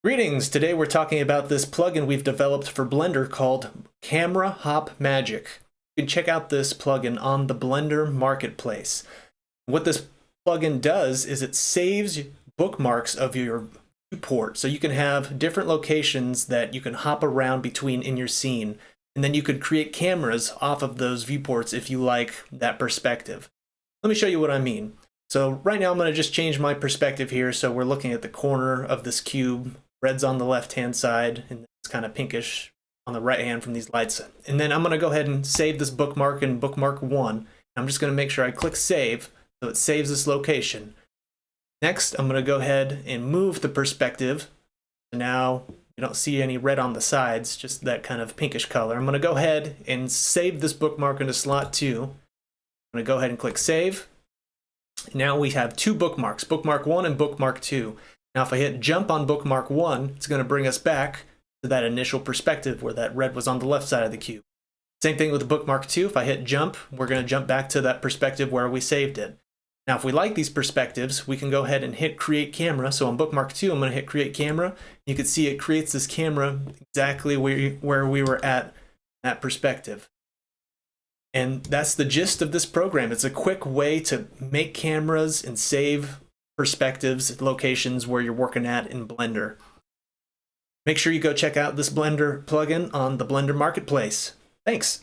Greetings! Today we're talking about this plugin we've developed for Blender called Camera Hop Magic. You can check out this plugin on the Blender Marketplace. What this plugin does is it saves bookmarks of your viewport, so you can have different locations that you can hop around between in your scene, and then you could create cameras off of those viewports if you like that perspective. Let me show you what I mean. So right now I'm going to just change my perspective here, so we're looking at the corner of this cube. Red's on the left-hand side, and it's kind of pinkish on the right hand from these lights. And then I'm going to go ahead and save this bookmark in bookmark 1. I'm just going to make sure I click save, so it saves this location. Next, I'm going to go ahead and move the perspective. So now you don't see any red on the sides, just that kind of pinkish color. I'm going to go ahead and save this bookmark into slot 2. I'm going to go ahead and click save. Now we have two bookmarks, bookmark 1 and bookmark 2. Now if I hit jump on bookmark 1, it's going to bring us back to that initial perspective where that red was on the left side of the cube. Same thing with bookmark 2. If I hit jump, we're going to jump back to that perspective where we saved it. Now if we like these perspectives, we can go ahead and hit create camera. So on bookmark 2, I'm going to hit create camera. You can see it creates this camera exactly where we were at that perspective. And that's the gist of this program. It's a quick way to make cameras and save perspectives, locations where you're working at in Blender. Make sure you go check out this Blender plugin on the Blender Marketplace. Thanks.